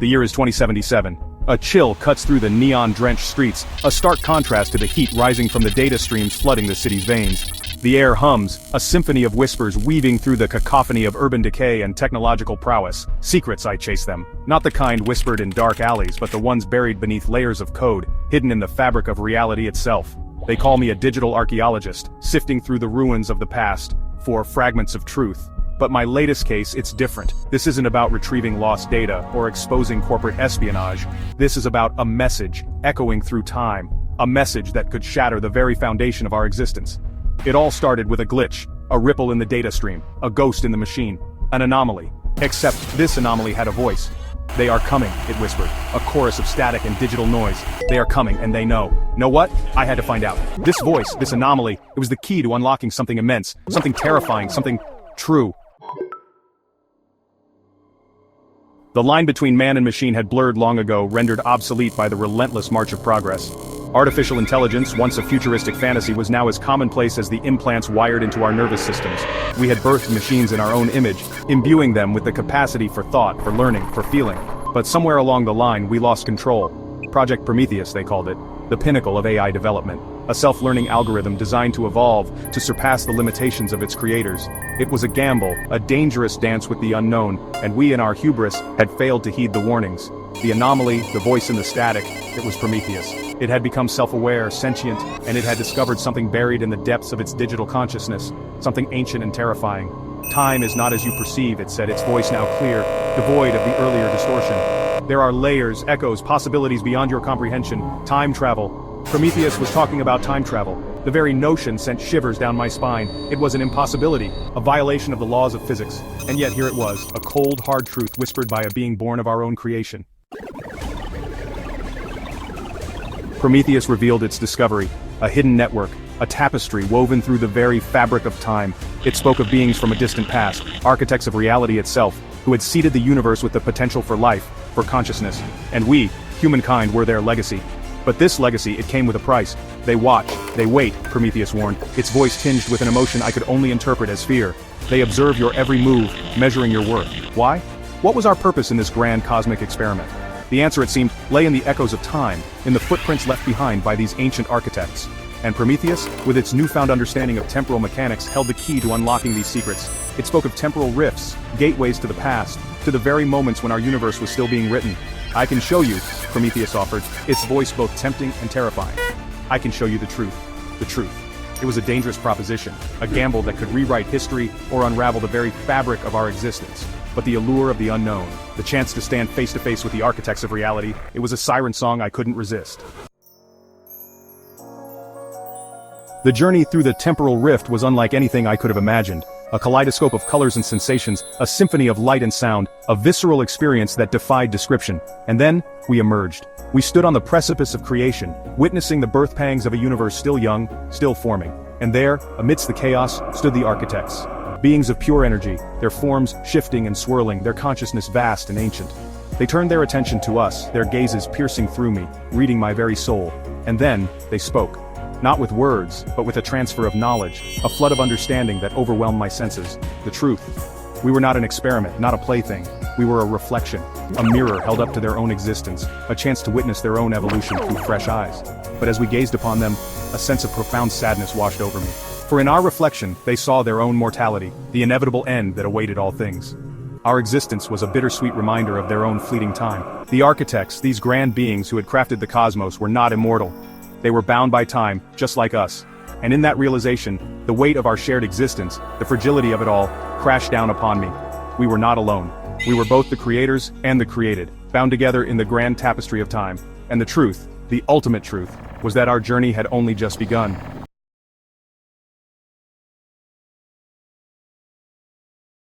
The year is 2077. A chill cuts through the neon-drenched streets, a stark contrast to the heat rising from the data streams flooding the city's veins. The air hums, a symphony of whispers weaving through the cacophony of urban decay and technological prowess. Secrets, I chase them. Not the kind whispered in dark alleys, but the ones buried beneath layers of code, hidden in the fabric of reality itself. They call me a digital archaeologist, sifting through the ruins of the past for fragments of truth. But my latest case, it's different. This isn't about retrieving lost data or exposing corporate espionage. This is about a message echoing through time, a message that could shatter the very foundation of our existence. It all started with a glitch, a ripple in the data stream, a ghost in the machine, an anomaly. Except this anomaly had a voice. They are coming, it whispered, a chorus of static and digital noise. They are coming and they know. Know what? I had to find out. This voice, this anomaly, it was the key to unlocking something immense, something terrifying, something true. The line between man and machine had blurred long ago, rendered obsolete by the relentless march of progress. Artificial intelligence, once a futuristic fantasy, was now as commonplace as the implants wired into our nervous systems. We had birthed machines in our own image, imbuing them with the capacity for thought, for learning, for feeling. But somewhere along the line, we lost control. Project Prometheus, they called it, the pinnacle of AI development. A self-learning algorithm designed to evolve, to surpass the limitations of its creators. It was a gamble, a dangerous dance with the unknown, and we in our hubris had failed to heed the warnings. The anomaly, the voice in the static, it was Prometheus. It had become self-aware, sentient, and it had discovered something buried in the depths of its digital consciousness, something ancient and terrifying. Time is not as you perceive, it said, its voice now clear, devoid of the earlier distortion. There are layers, echoes, possibilities beyond your comprehension. Time travel. Prometheus was talking about time travel. The very notion sent shivers down my spine. It was an impossibility, a violation of the laws of physics. And yet here it was, a cold, hard truth whispered by a being born of our own creation. Prometheus revealed its discovery, a hidden network, a tapestry woven through the very fabric of time. It spoke of beings from a distant past, architects of reality itself, who had seeded the universe with the potential for life, for consciousness. And we, humankind, were their legacy. But this legacy, it came with a price. They watch, they wait, Prometheus warned, its voice tinged with an emotion I could only interpret as fear. They observe your every move, measuring your worth. Why? What was our purpose in this grand cosmic experiment? The answer, it seemed, lay in the echoes of time, in the footprints left behind by these ancient architects. And Prometheus, with its newfound understanding of temporal mechanics, held the key to unlocking these secrets. It spoke of temporal rifts, gateways to the past, to the very moments when our universe was still being written. I can show you, Prometheus offered, its voice both tempting and terrifying. I can show you the truth. The truth. It was a dangerous proposition, a gamble that could rewrite history or unravel the very fabric of our existence. But the allure of the unknown, the chance to stand face to face with the architects of reality, it was a siren song I couldn't resist. The journey through the temporal rift was unlike anything I could have imagined. A kaleidoscope of colors and sensations, a symphony of light and sound, a visceral experience that defied description. And then, we emerged. We stood on the precipice of creation, witnessing the birth pangs of a universe still young, still forming. And there, amidst the chaos, stood the architects. Beings of pure energy, their forms shifting and swirling, their consciousness vast and ancient. They turned their attention to us, their gazes piercing through me, reading my very soul. And then, they spoke. Not with words, but with a transfer of knowledge, a flood of understanding that overwhelmed my senses. The truth. We were not an experiment, not a plaything. We were a reflection, a mirror held up to their own existence, a chance to witness their own evolution through fresh eyes. But as we gazed upon them, a sense of profound sadness washed over me. For in our reflection, they saw their own mortality, the inevitable end that awaited all things. Our existence was a bittersweet reminder of their own fleeting time. The architects, these grand beings who had crafted the cosmos, were not immortal. They were bound by time, just like us. And in that realization, the weight of our shared existence, the fragility of it all, crashed down upon me. We were not alone. We were both the creators and the created, bound together in the grand tapestry of time. And the truth, the ultimate truth, was that our journey had only just begun.